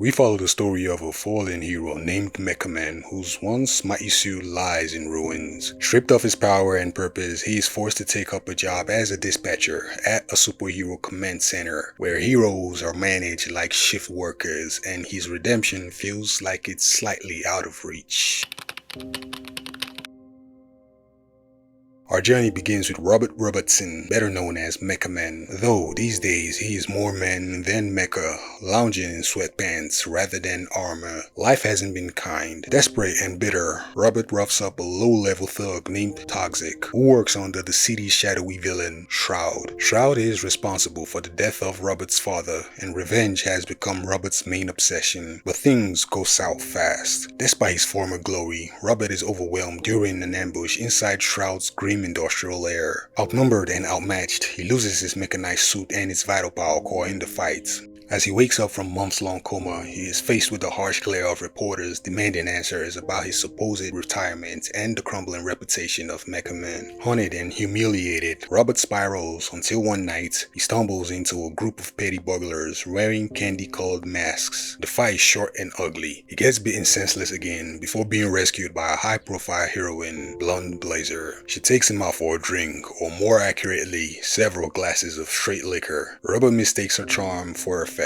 We follow the story of a fallen hero named Mecha Man, whose once mighty suit lies in ruins. Stripped of his power and purpose, he is forced to take up a job as a dispatcher at a superhero command center, where heroes are managed like shift workers, and his redemption feels like it's slightly out of reach. Our journey begins with Robertson, better known as Mecha Man, though these days he is more man than mecha, lounging in sweatpants rather than armor. Life hasn't been kind. Desperate and bitter, Robert roughs up a low-level thug named Toxic, who works under the city's shadowy villain, Shroud. Shroud is responsible for the death of Robert's father, and revenge has become Robert's main obsession. But things go south fast. Despite his former glory, Robert is overwhelmed during an ambush inside Shroud's grim industrial lair. Outnumbered and outmatched, he loses his mechanized suit and his vital power core in the fight. As he wakes up from months-long coma, he is faced with the harsh glare of reporters demanding answers about his supposed retirement and the crumbling reputation of Mecha Man. Haunted and humiliated, Robert spirals until one night, he stumbles into a group of petty burglars wearing candy-colored masks. The fight is short and ugly. He gets beaten senseless again before being rescued by a high-profile heroine, Blonde Blazer. She takes him out for a drink, or more accurately, several glasses of straight liquor. Robert mistakes her charm for her affection,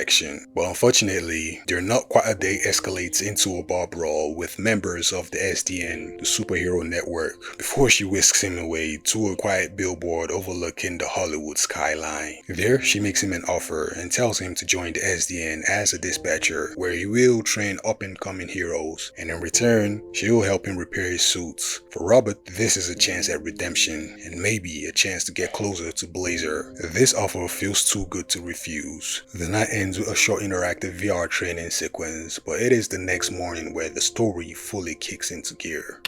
but unfortunately, their not quite a day escalates into a bar brawl with members of the SDN, the superhero network, before she whisks him away to a quiet billboard overlooking the Hollywood skyline. There, she makes him an offer and tells him to join the SDN as a dispatcher, where he will train up-and-coming heroes, and in return, she will help him repair his suits. For Robert, this is a chance at redemption, and maybe a chance to get closer to Blazer. This offer feels too good to refuse. The night ends with a short interactive VR training sequence, but it is the next morning where the story fully kicks into gear.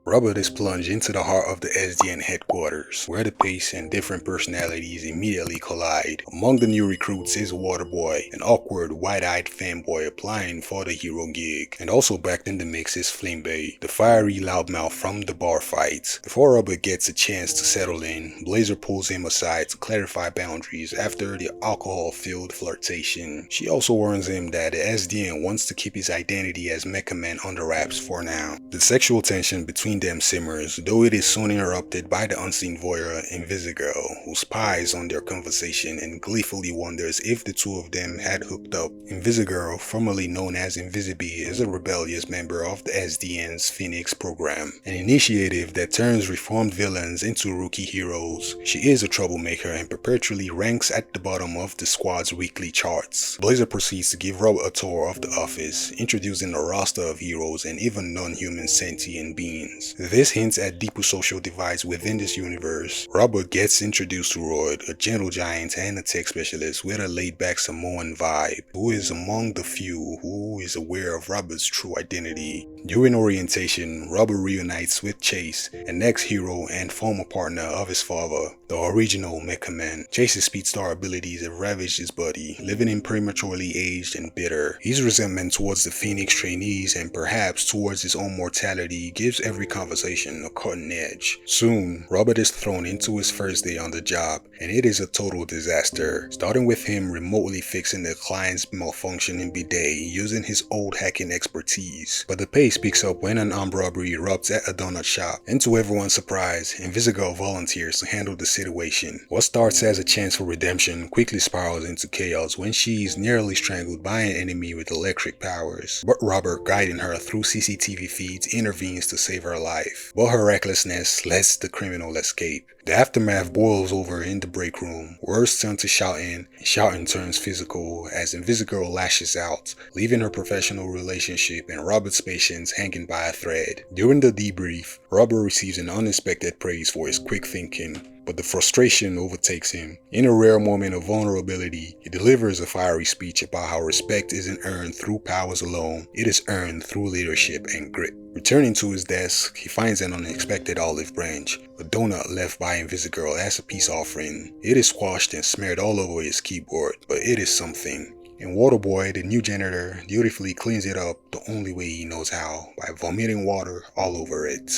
Robert is plunged into the heart of the SDN headquarters, where the pace and different personalities immediately collide. Among the new recruits is Waterboy, an awkward, wide-eyed fanboy applying for the hero gig. And also back in the mix is Flamebay, the fiery loudmouth from the bar fight. Before Robert gets a chance to settle in, Blazer pulls him aside to clarify boundaries after the alcohol-filled flirtation. She also warns him that the SDN wants to keep his identity as Mecha Man under wraps for now. The sexual tension between them simmers, though it is soon interrupted by the unseen voyeur, Invincible, who spies on their conversation and gleefully wonders if the two of them had hooked up. Invincible, formerly known as Invisible, is a rebellious member of the SDN's Phoenix program, an initiative that turns reformed villains into rookie heroes. She is a troublemaker and perpetually ranks at the bottom of the squad's weekly charts. Blazer proceeds to give Robert a tour of the office, introducing a roster of heroes and even non-human sentient beings. This hints at deeper social divides within this universe. Robert gets introduced to Royd, a gentle giant and a tech specialist with a laid-back Samoan vibe, who is among the few who is aware of Robert's true identity. During orientation, Robert reunites with Chase, an ex-hero and former partner of his father, the original Mecha Man. Chase's speedstar abilities have ravaged his buddy, leaving him prematurely aged and bitter. His resentment towards the Phoenix trainees and perhaps towards his own mortality gives every conversation a cutting edge. Soon, Robert is thrown into his first day on the job, and it is a total disaster, starting with him remotely fixing the client's malfunctioning bidet using his old hacking expertise. But the pace picks up when an armed robbery erupts at a donut shop, and to everyone's surprise, Invisible volunteers to handle the situation. What starts as a chance for redemption quickly spirals into chaos when she is nearly strangled by an enemy with electric powers. But Robert, guiding her through CCTV feeds, intervenes to save her life, but her recklessness lets the criminal escape. The aftermath boils over in the break room. Words turn to shouting, and shouting turns physical as Invisible lashes out, leaving her professional relationship and Robert's patience hanging by a thread. During the debrief, Robert receives an unexpected praise for his quick thinking, but the frustration overtakes him. In a rare moment of vulnerability, he delivers a fiery speech about how respect isn't earned through powers alone, it is earned through leadership and grit. Returning to his desk, he finds an unexpected olive branch, a donut left by Invisible as a peace offering. It is squashed and smeared all over his keyboard, but it is something. And Waterboy, the new janitor, dutifully cleans it up the only way he knows how, by vomiting water all over it.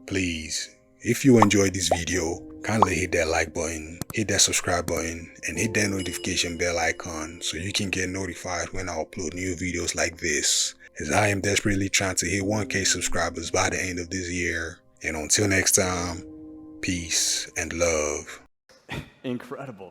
Please, if you enjoyed this video, Kindly hit that like button, hit that subscribe button, and hit that notification bell icon so you can get notified when I upload new videos like this, as I am desperately trying to hit 1K subscribers by the end of this year. And until next time, peace and love. Incredible.